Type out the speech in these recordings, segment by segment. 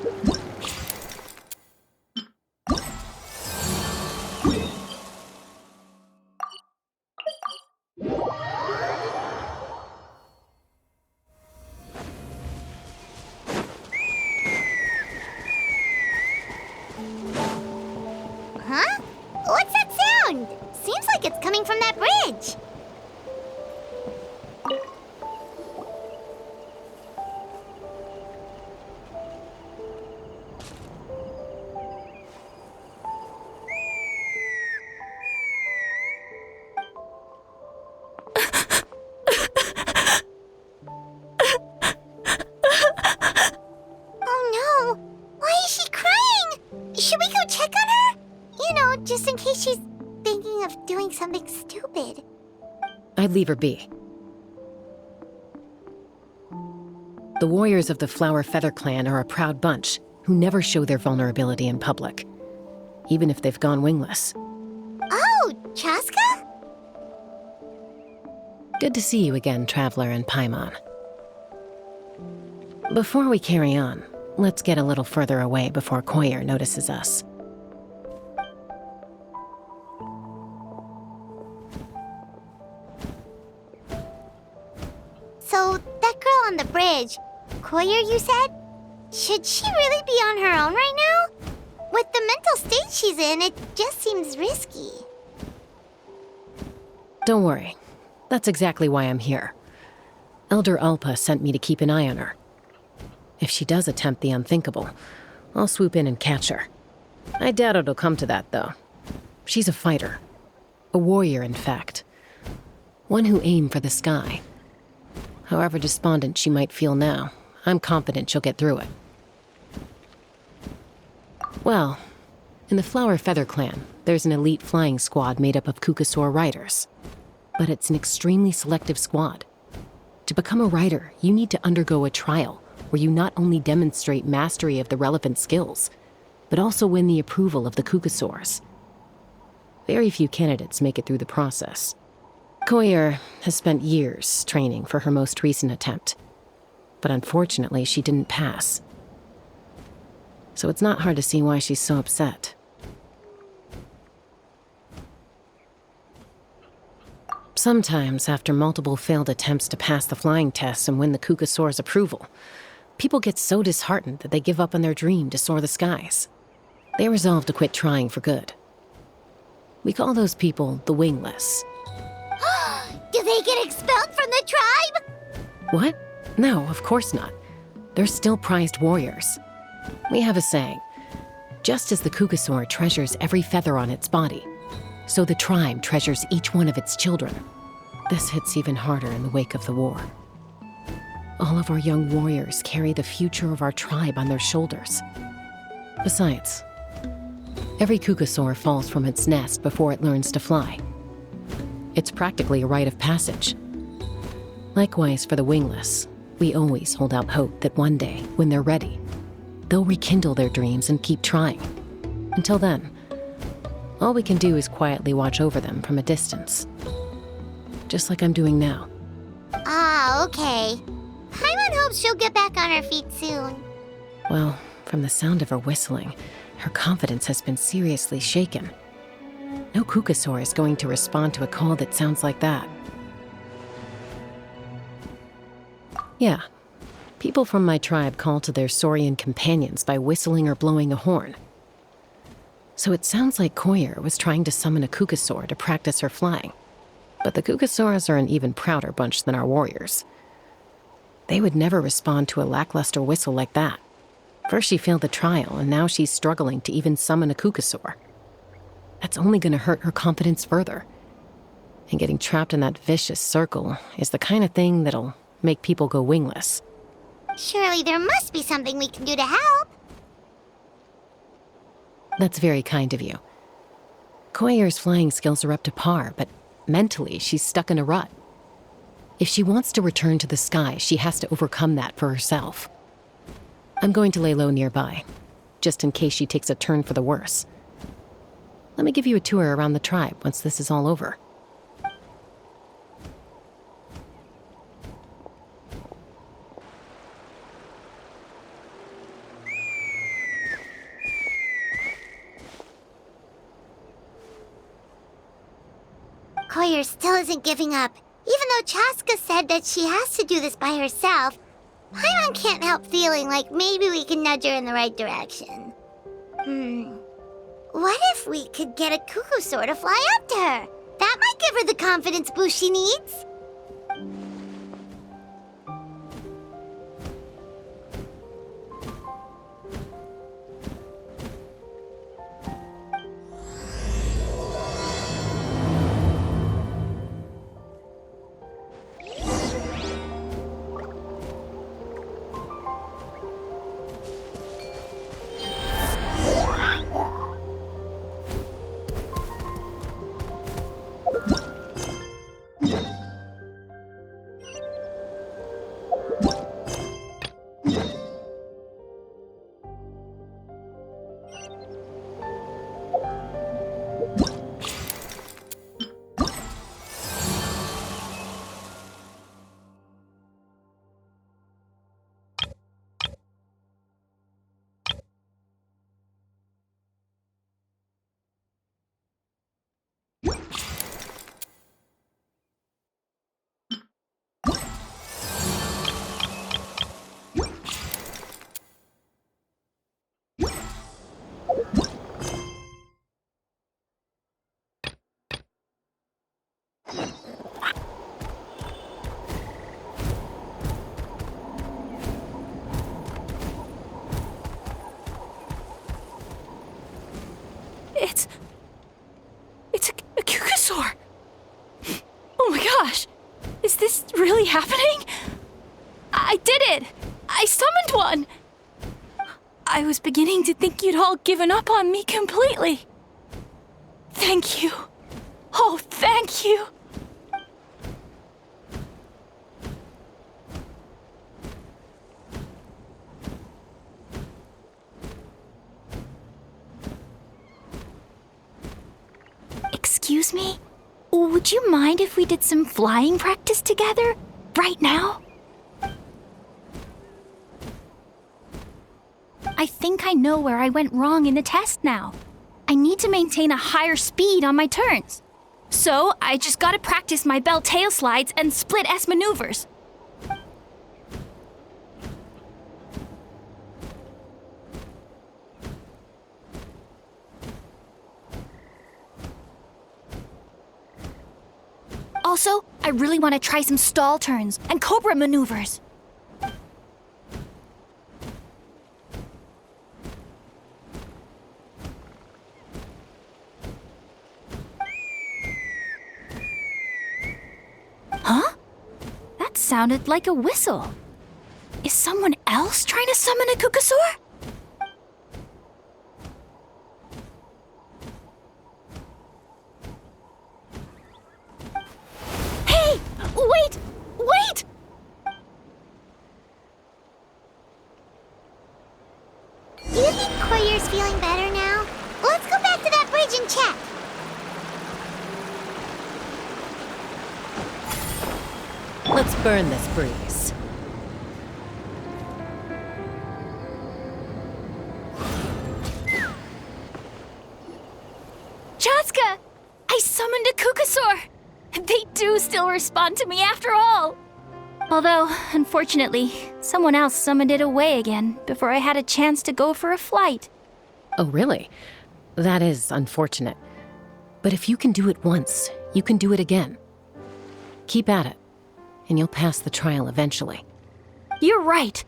Huh? What's that sound? Seems like it's coming from that bridge. Oh no! Why is she crying? Should we go check on her? You know, just in case she's thinking of doing something stupid. I'd leave her be. The warriors of the Flower Feather clan are a proud bunch who never show their vulnerability in public, even if they've gone wingless. Oh, Chasca? Good to see you again, Traveler and Paimon. Before we carry on, let's get a little further away before Koyer notices us. So, that girl on the bridge, Koyer, you said? Should she really be on her own right now? With the mental state she's in, it just seems risky. Don't worry. That's exactly why I'm here. Elder Alpa sent me to keep an eye on her. If she does attempt the unthinkable, I'll swoop in and catch her. I doubt it'll come to that, though. She's a fighter. A warrior, in fact. One who aimed for the sky. However despondent she might feel now, I'm confident she'll get through it. Well, in the Flower Feather clan, there's an elite flying squad made up of Kukasaur riders. But it's an extremely selective squad. To become a rider, you need to undergo a trial where you not only demonstrate mastery of the relevant skills, but also win the approval of the Kukasaurs. Very few candidates make it through the process. Koyer has spent years training for her most recent attempt, but unfortunately she didn't pass. So it's not hard to see why she's so upset. Sometimes, after multiple failed attempts to pass the flying test and win the Kukasaur's approval, people get so disheartened that they give up on their dream to soar the skies. They resolve to quit trying for good. We call those people the wingless. Do they get expelled from the tribe? What? No, of course not. They're still prized warriors. We have a saying, just as the Kukasaur treasures every feather on its body, so the tribe treasures each one of its children. This hits even harder in the wake of the war. All of our young warriors carry the future of our tribe on their shoulders. Besides, every Kukasaur falls from its nest before it learns to fly. It's practically a rite of passage. Likewise for the wingless, we always hold out hope that one day, when they're ready, they'll rekindle their dreams and keep trying. Until then, all we can do is quietly watch over them from a distance. Just like I'm doing now. Ah, okay. Paimon hopes she'll get back on her feet soon. Well, from the sound of her whistling, her confidence has been seriously shaken. No Kukasaur is going to respond to a call that sounds like that. Yeah, people from my tribe call to their saurian companions by whistling or blowing a horn. So it sounds like Koyer was trying to summon a Kukasaur to practice her flying. But the Kukasaurs are an even prouder bunch than our warriors. They would never respond to a lackluster whistle like that. First she failed the trial, and now she's struggling to even summon a Kukasaur. That's only going to hurt her confidence further. And getting trapped in that vicious circle is the kind of thing that'll make people go wingless. Surely there must be something we can do to help. That's very kind of you. Koyer's flying skills are up to par, but mentally she's stuck in a rut. If she wants to return to the sky, she has to overcome that for herself. I'm going to lay low nearby, just in case she takes a turn for the worse. Let me give you a tour around the tribe once this is all over. Koyer still isn't giving up. Even though Chasca said that she has to do this by herself, Paimon can't help feeling like maybe we can nudge her in the right direction. What if we could get a cuckoo to fly up to her? That might give her the confidence boost she needs. It's a cuckoosaur! Oh my gosh! Is this really happening? I did it! I summoned one! I was beginning to think you'd all given up on me completely. Thank you. Oh, thank you. Excuse me? Would you mind if we did some flying practice together? Right now? I think I know where I went wrong in the test now. I need to maintain a higher speed on my turns. So I just gotta practice my bell tail slides and split S maneuvers. Also, I really want to try some stall turns and cobra maneuvers. Huh? That sounded like a whistle. Is someone else trying to summon a cuckoosaur? Hey! Wait! Wait! Do you think Koyer's feeling better now? Let's go back to that bridge and check. Let's burn this breeze. Chasca! I summoned a cuckoosaur! They do still respond to me after all! Although, unfortunately, someone else summoned it away again before I had a chance to go for a flight. Oh, really? That is unfortunate. But if you can do it once, you can do it again. Keep at it, and you'll pass the trial eventually. You're right.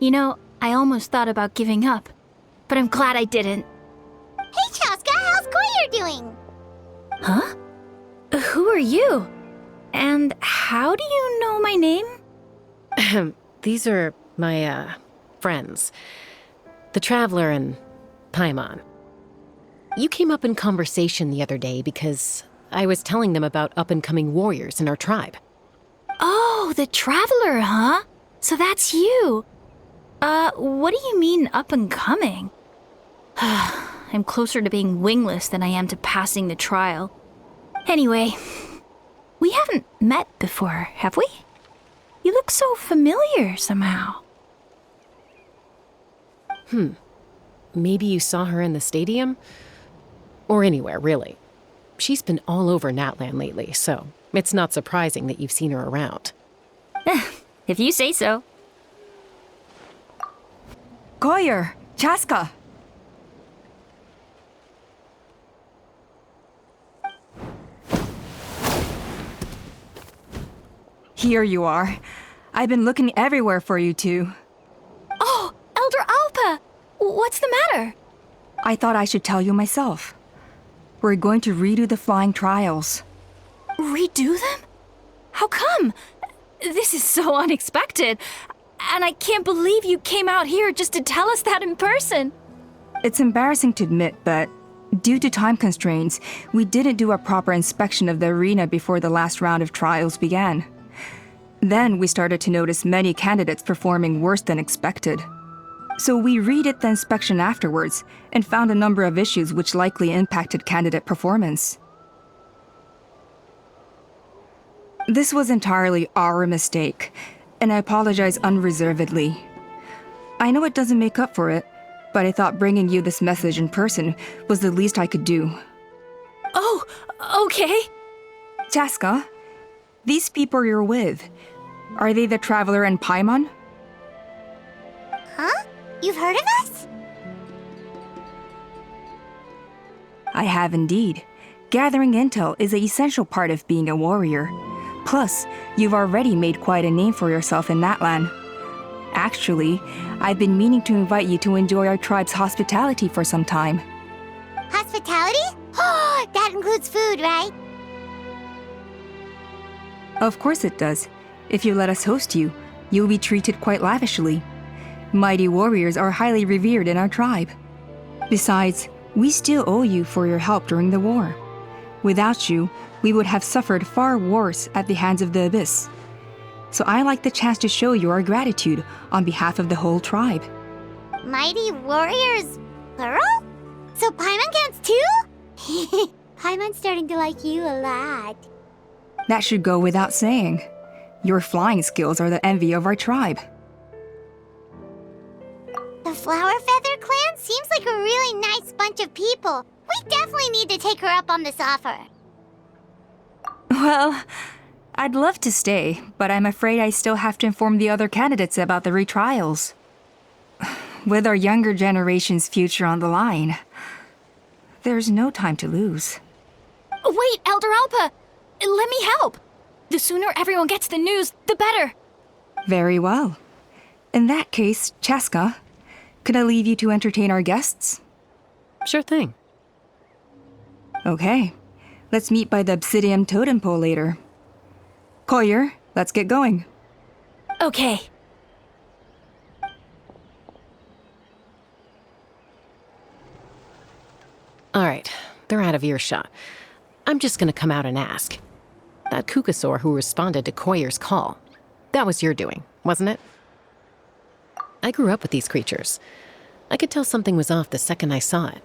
You know, I almost thought about giving up, but I'm glad I didn't. Hey, Chasca, how's Koyer doing? Huh? Who are you? And how do you know my name? These are my, friends. The Traveler and Paimon. You came up in conversation the other day because I was telling them about up-and-coming warriors in our tribe. Oh, the Traveler, huh? So that's you. What do you mean up-and-coming? I'm closer to being wingless than I am to passing the trial. Anyway, we haven't met before, have we? You look so familiar somehow. Maybe you saw her in the stadium? Or anywhere, really. She's been all over Natlan lately, so it's not surprising that you've seen her around. If you say so. Koyer, Chasca. Here you are. I've been looking everywhere for you two. Oh, Elder Alpa! What's the matter? I thought I should tell you myself. We're going to redo the flying trials. Redo them? How come? This is so unexpected. And I can't believe you came out here just to tell us that in person. It's embarrassing to admit, but due to time constraints, we didn't do a proper inspection of the arena before the last round of trials began. Then we started to notice many candidates performing worse than expected. So we redid the inspection afterwards and found a number of issues which likely impacted candidate performance. This was entirely our mistake, and I apologize unreservedly. I know it doesn't make up for it, but I thought bringing you this message in person was the least I could do. Oh, okay. Chasca, these people you're with, are they the Traveler and Paimon? Huh? You've heard of us? I have indeed. Gathering intel is an essential part of being a warrior. Plus, you've already made quite a name for yourself in Natlan. Actually, I've been meaning to invite you to enjoy our tribe's hospitality for some time. Hospitality? Oh, that includes food, right? Of course it does. If you let us host you, you'll be treated quite lavishly. Mighty warriors are highly revered in our tribe. Besides, we still owe you for your help during the war. Without you, we would have suffered far worse at the hands of the Abyss. So I like the chance to show you our gratitude on behalf of the whole tribe. Mighty warriors, plural? So Paimon counts too? Paimon's starting to like you a lot. That should go without saying. Your flying skills are the envy of our tribe. The Flower Feather clan seems like a really nice bunch of people. We definitely need to take her up on this offer. Well, I'd love to stay, but I'm afraid I still have to inform the other candidates about the retrials. With our younger generation's future on the line, there's no time to lose. Wait, Elder Alpa! Let me help! The sooner everyone gets the news, the better. Very well. In that case, Chasca, could I leave you to entertain our guests? Sure thing. Okay. Let's meet by the Obsidian Totem Pole later. Koyer, let's get going. Okay. All right, they're out of earshot. I'm just gonna come out and ask. That Kukasaur who responded to Koyer's call, that was your doing, wasn't it? I grew up with these creatures. I could tell something was off the second I saw it.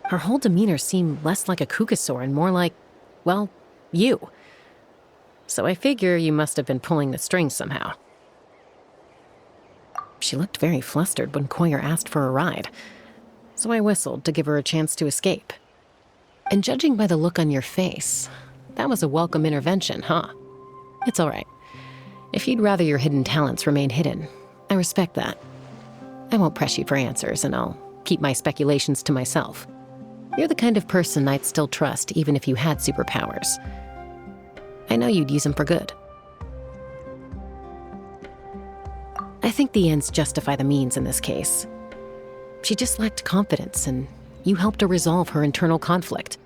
Her whole demeanor seemed less like a Kukasaur and more like, well, you. So I figure you must have been pulling the strings somehow. She looked very flustered when Koyer asked for a ride, so I whistled to give her a chance to escape. And judging by the look on your face, that was a welcome intervention, huh? It's all right. If you'd rather your hidden talents remain hidden, I respect that. I won't press you for answers, and I'll keep my speculations to myself. You're the kind of person I'd still trust even if you had superpowers. I know you'd use them for good. I think the ends justify the means in this case. She just lacked confidence, and you helped her resolve her internal conflict.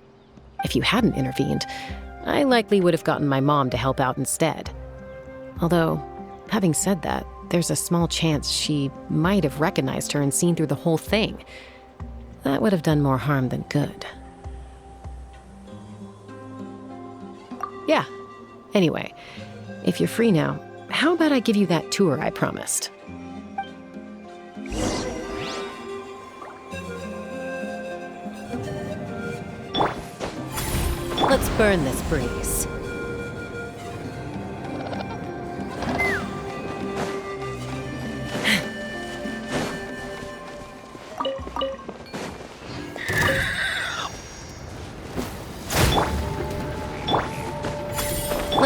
If you hadn't intervened, I likely would have gotten my mom to help out instead. Although, having said that, there's a small chance she might have recognized her and seen through the whole thing. That would have done more harm than good. Yeah. Anyway, if you're free now, how about I give you that tour I promised? Let's burn this breeze.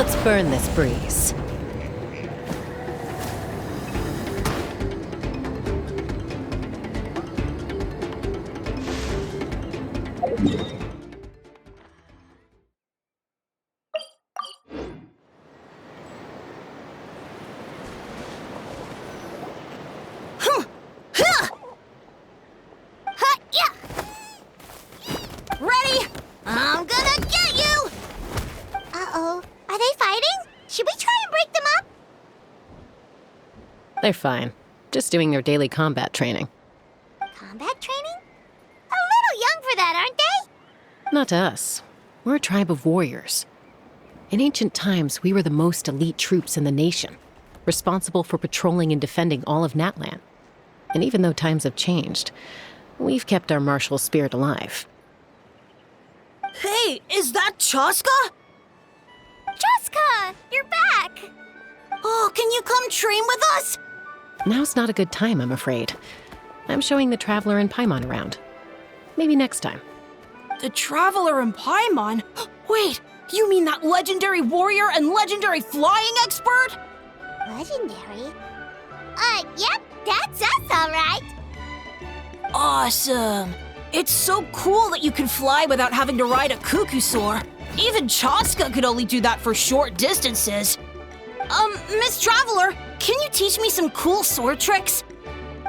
Let's burn this breeze. Huh, yeah. Ready? I'm gonna get you! Uh-oh. Are they fighting? Should we try and break them up? They're fine. Just doing their daily combat training. Combat training? A little young for that, aren't they? Not to us. We're a tribe of warriors. In ancient times, we were the most elite troops in the nation, responsible for patrolling and defending all of Natlan. And even though times have changed, we've kept our martial spirit alive. Hey, is that Chasca? Chasca, you're back! Oh, can you come train with us? Now's not a good time, I'm afraid. I'm showing the Traveler and Paimon around. Maybe next time. The Traveler and Paimon? Wait, you mean that legendary warrior and legendary flying expert? Legendary? Yep, that's us, all right. Awesome. It's so cool that you can fly without having to ride a cuckoo-soar. Even Chasca could only do that for short distances. Miss Traveler, can you teach me some cool sword tricks?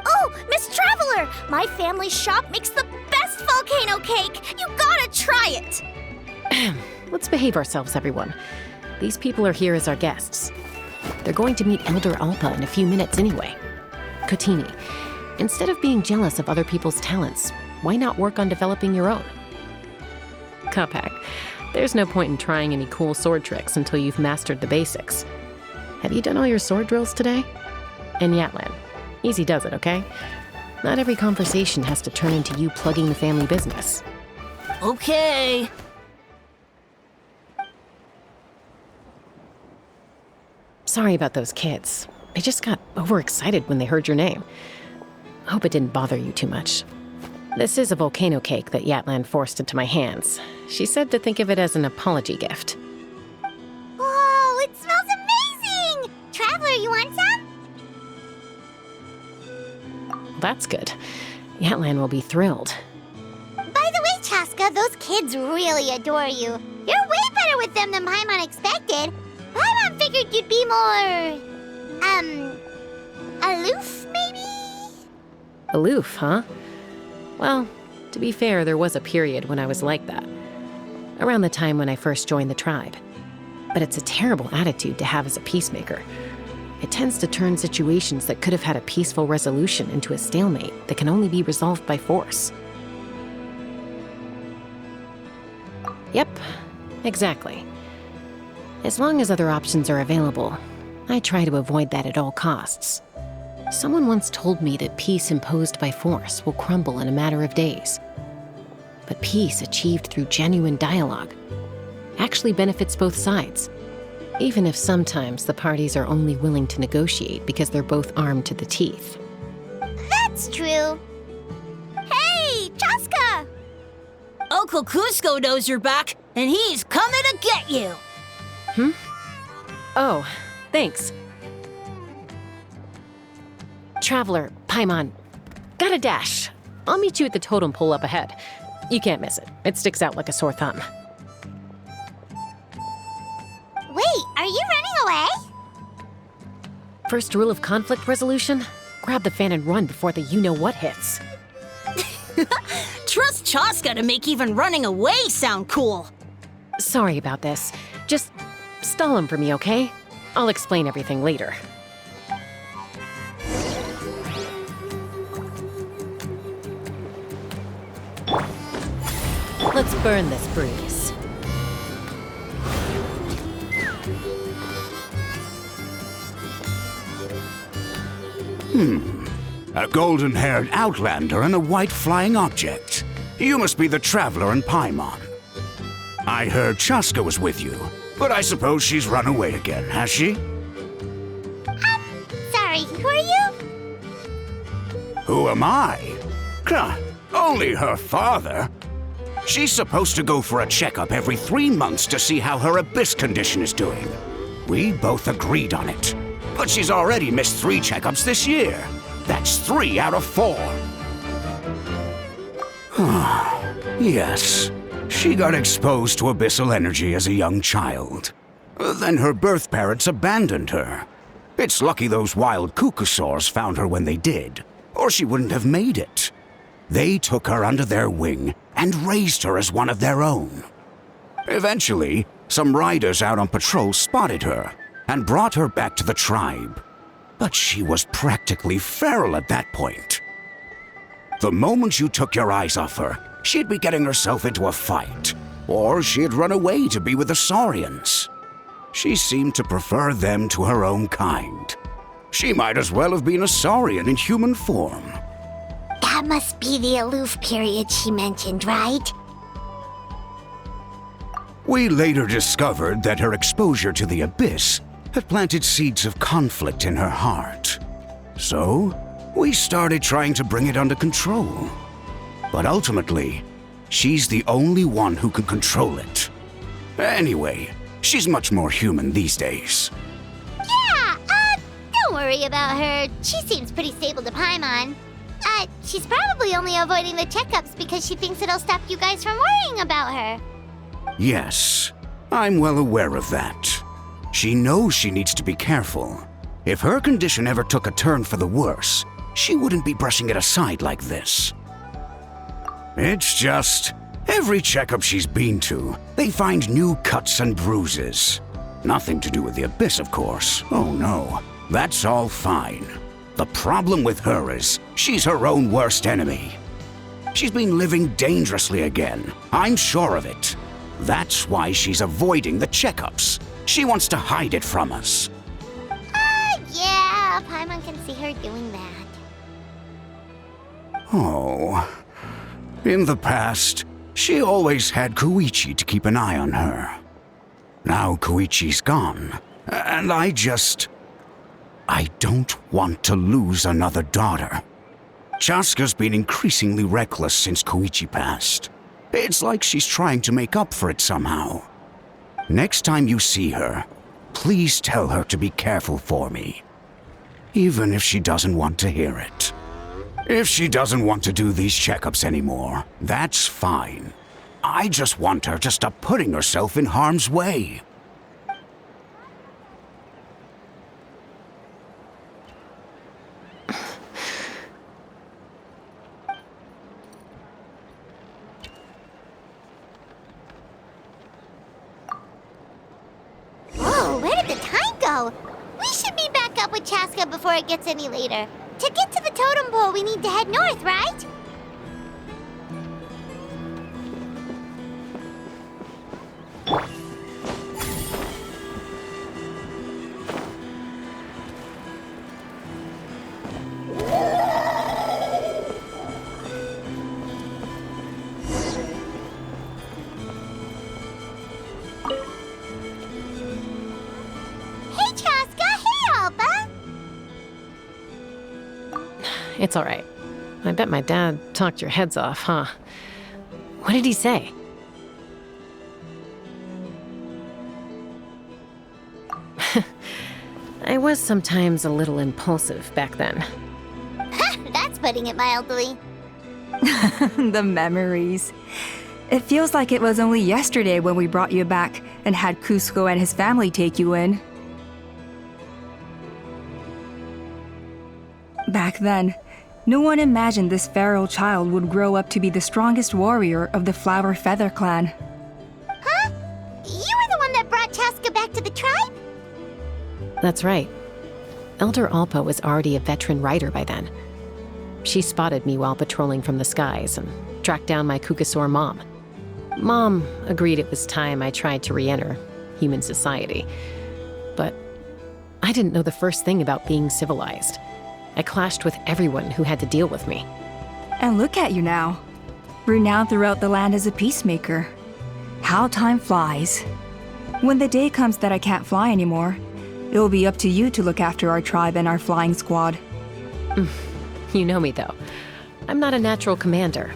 Oh, Miss Traveler, my family's shop makes the best volcano cake. You gotta try it. Let's behave ourselves, everyone. These people are here as our guests. They're going to meet Elder Alpa in a few minutes anyway. Kotini, instead of being jealous of other people's talents, why not work on developing your own? Kapak, there's no point in trying any cool sword tricks until you've mastered the basics. Have you done all your sword drills today? And Yatlan, easy does it, okay? Not every conversation has to turn into you plugging the family business. Okay. Sorry about those kids. They just got overexcited when they heard your name. Hope it didn't bother you too much. This is a volcano cake that Yatlan forced into my hands. She said to think of it as an apology gift. Whoa, it smells amazing! Traveler, you want some? That's good. Yatlan will be thrilled. By the way, Chasca, those kids really adore you. You're way better with them than Paimon expected. Paimon figured you'd be more... aloof, maybe? Aloof, huh? Well, to be fair, there was a period when I was like that. Around the time when I first joined the tribe. But it's a terrible attitude to have as a peacemaker. It tends to turn situations that could have had a peaceful resolution into a stalemate that can only be resolved by force. Yep, exactly. As long as other options are available, I try to avoid that at all costs. Someone once told me that peace imposed by force will crumble in a matter of days. But peace achieved through genuine dialogue actually benefits both sides, even if sometimes the parties are only willing to negotiate because they're both armed to the teeth. That's true. Hey, Chasca! Uncle Cusco knows you're back, and he's coming to get you. Oh, thanks. Traveler, Paimon, got a dash. I'll meet you at the totem pole up ahead. You can't miss it. It sticks out like a sore thumb. Wait, are you running away? First rule of conflict resolution? Grab the fan and run before the you-know-what hits. Trust Chasca to make even running away sound cool. Sorry about this. Just stall him for me, okay? I'll explain everything later. Let's burn this breeze. A golden-haired outlander and a white flying object. You must be the Traveler and Paimon. I heard Chasca was with you, but I suppose she's run away again, has she? Sorry, who are you? Who am I? Only her father. She's supposed to go for a checkup every 3 months to see how her abyss condition is doing. We both agreed on it. But she's already missed 3 checkups this year. That's 3 out of 4. Yes, she got exposed to abyssal energy as a young child. Then her birth parents abandoned her. It's lucky those wild cuckoosaurs found her when they did, or she wouldn't have made it. They took her under their wing and raised her as one of their own. Eventually, some riders out on patrol spotted her and brought her back to the tribe. But she was practically feral at that point. The moment you took your eyes off her, she'd be getting herself into a fight, or she'd run away to be with the Saurians. She seemed to prefer them to her own kind. She might as well have been a Saurian in human form. That must be the aloof period she mentioned, right? We later discovered that her exposure to the abyss had planted seeds of conflict in her heart. So, we started trying to bring it under control. But ultimately, she's the only one who can control it. Anyway, she's much more human these days. Yeah, don't worry about her. She seems pretty stable to Paimon. She's probably only avoiding the checkups because she thinks it'll stop you guys from worrying about her. Yes, I'm well aware of that. She knows she needs to be careful. If her condition ever took a turn for the worse, she wouldn't be brushing it aside like this. It's just, every checkup she's been to, they find new cuts and bruises. Nothing to do with the abyss, of course. Oh no, that's all fine. The problem with her is, she's her own worst enemy. She's been living dangerously again, I'm sure of it. That's why she's avoiding the checkups. She wants to hide it from us. Yeah, Paimon can see her doing that. Oh. In the past, she always had Koichi to keep an eye on her. Now Koichi's gone, and I don't want to lose another daughter. Chasca's been increasingly reckless since Koichi passed. It's like she's trying to make up for it somehow. Next time you see her, please tell her to be careful for me. Even if she doesn't want to hear it. If she doesn't want to do these checkups anymore, that's fine. I just want her to stop putting herself in harm's way. Whoa, where did the time go? We should be back up with Chasca before it gets any later. To get to the totem pole, we need to head north, right? Hey, Chasca! Hey, Alba! It's all right. I bet my dad talked your heads off, huh? What did he say? I was sometimes a little impulsive back then. That's putting it mildly. The memories. It feels like it was only yesterday when we brought you back and had Cusco and his family take you in. Back then, no one imagined this feral child would grow up to be the strongest warrior of the Flower Feather clan. Huh? You were the one that brought Chasca back to the tribe? That's right. Elder Alpa was already a veteran rider by then. She spotted me while patrolling from the skies and tracked down my Kukasaur mom. Mom agreed it was time I tried to re-enter human society. But I didn't know the first thing about being civilized. I clashed with everyone who had to deal with me. And look at you now, renowned throughout the land as a peacemaker. How time flies. When the day comes that I can't fly anymore, it will be up to you to look after our tribe and our flying squad. You know me, though. I'm not a natural commander.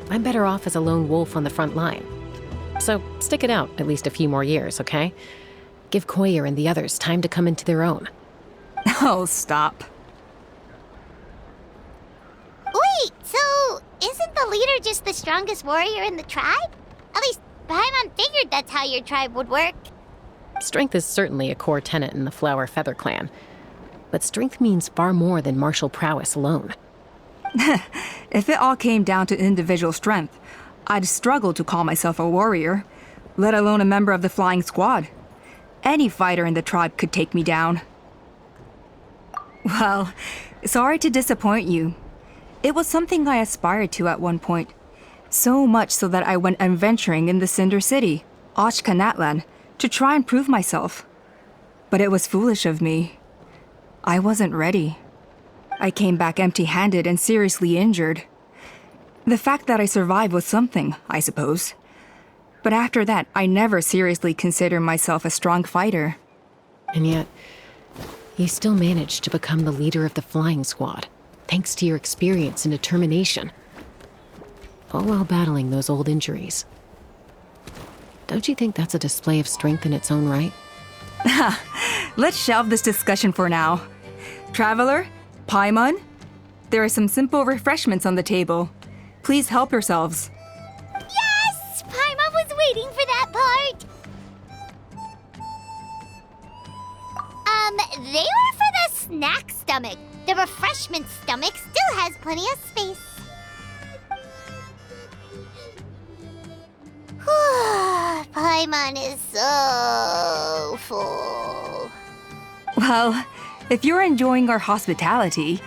I'm better off as a lone wolf on the front line. So stick it out at least a few more years, okay? Give Koyer and the others time to come into their own. Oh, stop. Wait, so isn't the leader just the strongest warrior in the tribe? At least Paimon figured that's how your tribe would work. Strength is certainly a core tenet in the Flower Feather clan. But strength means far more than martial prowess alone. If it all came down to individual strength, I'd struggle to call myself a warrior, let alone a member of the flying squad. Any fighter in the tribe could take me down. Well, sorry to disappoint you. It was something I aspired to at one point. So much so that I went adventuring in the Cinder City, Ochkanatlan, to try and prove myself. But it was foolish of me. I wasn't ready. I came back empty-handed and seriously injured. The fact that I survived was something, I suppose. But after that, I never seriously considered myself a strong fighter. And yet, you still managed to become the leader of the flying squad, thanks to your experience and determination. All while battling those old injuries. Don't you think that's a display of strength in its own right? Let's shelve this discussion for now. Traveler, Paimon, there are some simple refreshments on the table. Please help yourselves. Yes! Paimon was waiting for that part! They were for the snack stomach. The refreshment stomach still has plenty of space. Paimon is so full. Well, if you're enjoying our hospitality,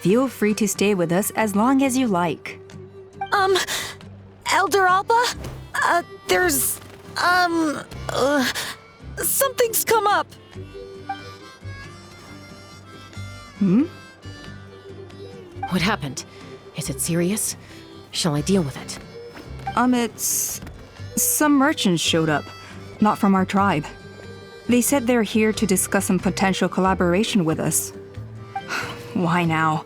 feel free to stay with us as long as you like. Elder Alba? Something's come up. What happened? Is it serious? Shall I deal with it? It's... Some merchants showed up, not from our tribe. They said they're here to discuss some potential collaboration with us. Why now?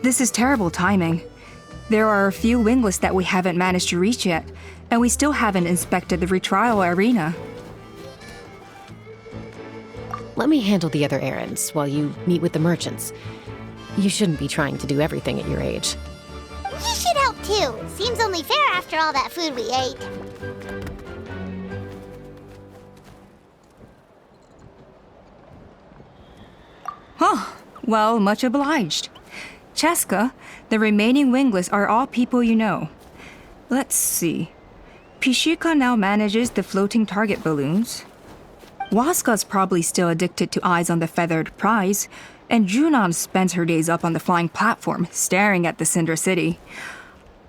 This is terrible timing. There are a few wingless that we haven't managed to reach yet, and we still haven't inspected the retrial arena. Let me handle the other errands while you meet with the merchants. You shouldn't be trying to do everything at your age. You should help too. Seems only fair after all that food we ate. Well, much obliged. Chasca, the remaining wingless are all people you know. Let's see. Pishika now manages the floating target balloons. Waska's probably still addicted to eyes on the feathered prize, and Junon spends her days up on the flying platform, staring at the Cinder City.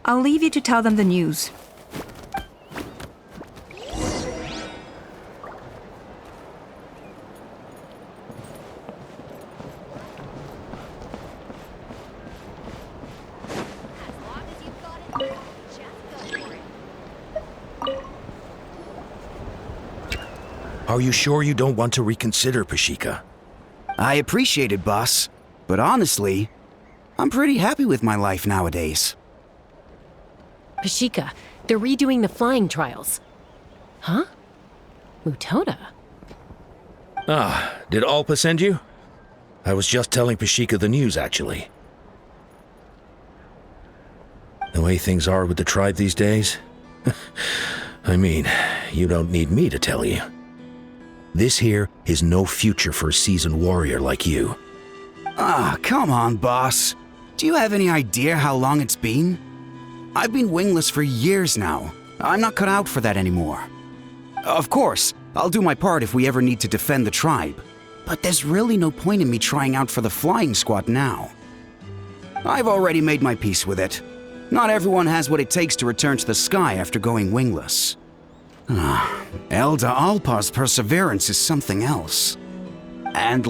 I'll leave you to tell them the news. Are you sure you don't want to reconsider, Pashika? I appreciate it, boss. But honestly, I'm pretty happy with my life nowadays. Pashika, they're redoing the flying trials. Huh? Mutoda? Ah, did Alpa send you? I was just telling Pashika the news, actually. The way things are with the tribe these days? I mean, you don't need me to tell you. This here is no future for a seasoned warrior like you. Ah, come on, boss. Do you have any idea how long it's been? I've been wingless for years now. I'm not cut out for that anymore. Of course, I'll do my part if we ever need to defend the tribe. But there's really no point in me trying out for the flying squad now. I've already made my peace with it. Not everyone has what it takes to return to the sky after going wingless. Elder Alpa's perseverance is something else. And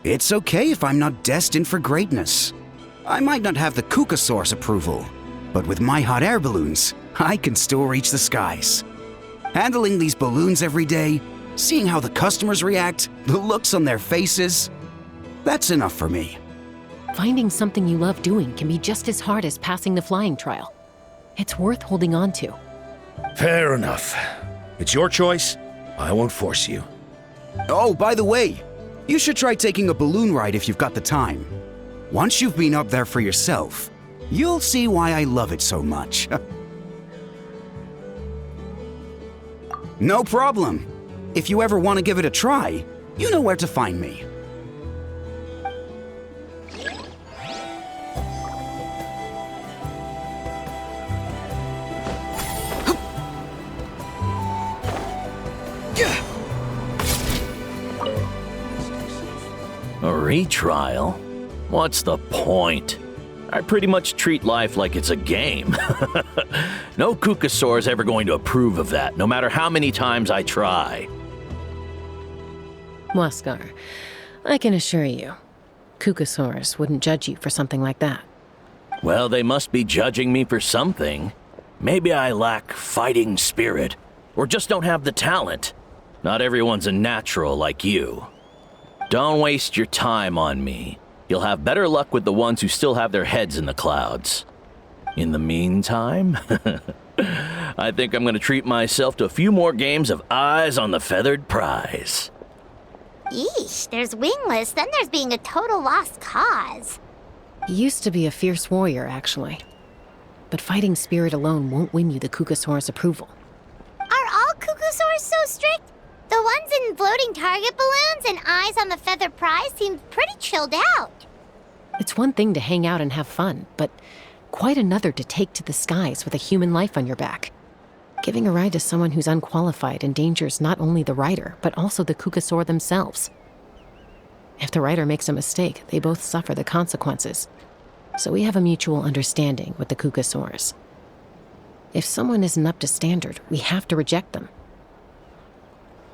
it's okay if I'm not destined for greatness. I might not have the Kukasaur's approval, but with my hot air balloons, I can still reach the skies. Handling these balloons every day, seeing how the customers react, the looks on their faces, that's enough for me. Finding something you love doing can be just as hard as passing the flying trial. It's worth holding on to. Fair enough. It's your choice. I won't force you. Oh, by the way, you should try taking a balloon ride if you've got the time. Once you've been up there for yourself, you'll see why I love it so much. No problem. If you ever want to give it a try, you know where to find me. A retrial? What's the point? I pretty much treat life like it's a game. No Kukasaur is ever going to approve of that, no matter how many times I try. Waskar, I can assure you, Kukasaurs wouldn't judge you for something like that. Well, they must be judging me for something. Maybe I lack fighting spirit, or just don't have the talent. Not everyone's a natural like you. Don't waste your time on me. You'll have better luck with the ones who still have their heads in the clouds. In the meantime, I think I'm going to treat myself to a few more games of Eyes on the Feathered Prize. Yeesh, there's wingless, then there's being a total lost cause. He used to be a fierce warrior, actually. But fighting spirit alone won't win you the Kukasaur's approval. Are all Kukusaurs so strict? The ones in floating target balloons and Eyes on the Feathered Prize seem pretty chilled out. It's one thing to hang out and have fun, but quite another to take to the skies with a human life on your back. Giving a ride to someone who's unqualified endangers not only the rider, but also the Kukasaur themselves. If the rider makes a mistake, they both suffer the consequences. So we have a mutual understanding with the Kukasaurs. If someone isn't up to standard, we have to reject them.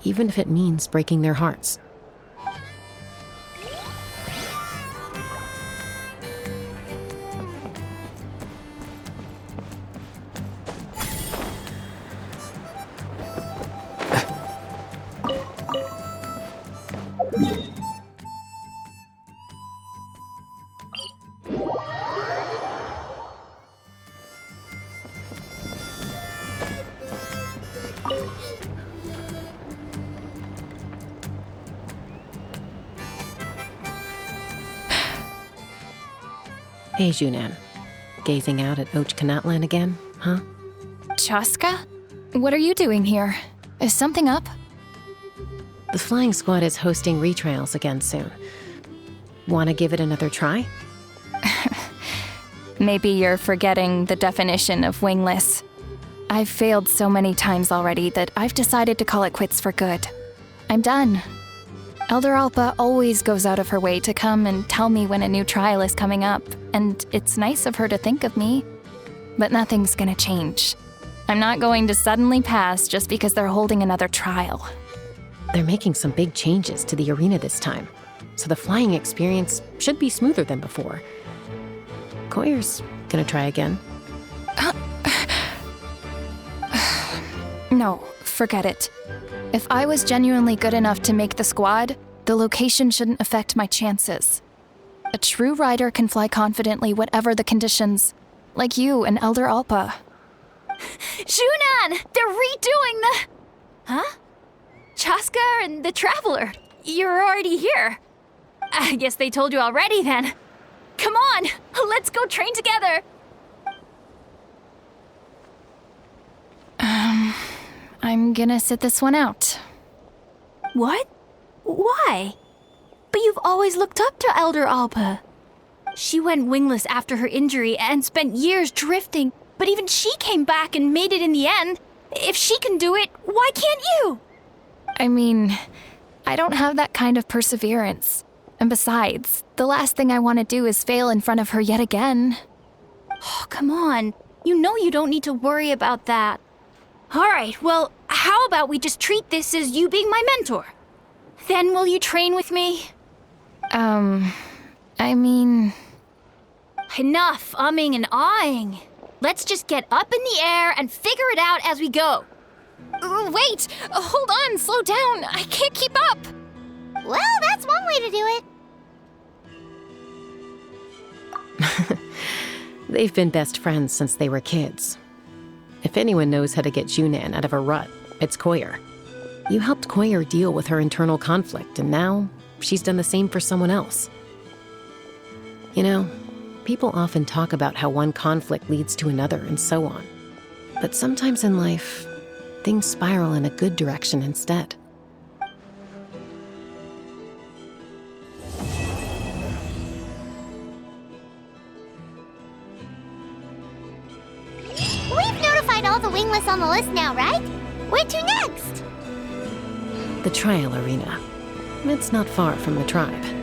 Even if it means breaking their hearts. Hey, Junan. Gazing out at Ochkanatlan again, huh? Chasca? What are you doing here? Is something up? The flying squad is hosting retrials again soon. Want to give it another try? Maybe you're forgetting the definition of wingless. I've failed so many times already that I've decided to call it quits for good. I'm done. Elder Alpa always goes out of her way to come and tell me when a new trial is coming up, and it's nice of her to think of me. But nothing's gonna change. I'm not going to suddenly pass just because they're holding another trial. They're making some big changes to the arena this time, so the flying experience should be smoother than before. Koyer's gonna try again. No, forget it. If I was genuinely good enough to make the squad, the location shouldn't affect my chances. A true rider can fly confidently whatever the conditions, like you and Elder Alpa. Junan! They're redoing the... Huh? Chasca and the Traveler. You're already here. I guess they told you already then. Come on, let's go train together. I'm gonna sit this one out. What? Why? But you've always looked up to Elder Alpa. She went wingless after her injury and spent years drifting, but even she came back and made it in the end. If she can do it, why can't you? I mean, I don't have that kind of perseverance. And besides, the last thing I want to do is fail in front of her yet again. Oh, come on. You know you don't need to worry about that. All right, well, how about we just treat this as you being my mentor? Then will you train with me? I mean... Enough umming and ahhing. Let's just get up in the air and figure it out as we go. Wait! Hold on, slow down. I can't keep up. Well, that's one way to do it. They've been best friends since they were kids. If anyone knows how to get Junan out of a rut, it's Koyer. You helped Koyer deal with her internal conflict, and now she's done the same for someone else. You know, people often talk about how one conflict leads to another and so on. But sometimes in life, things spiral in a good direction instead. We've notified all the wingless on the list now, right? Where to next? The trial arena. It's not far from the tribe.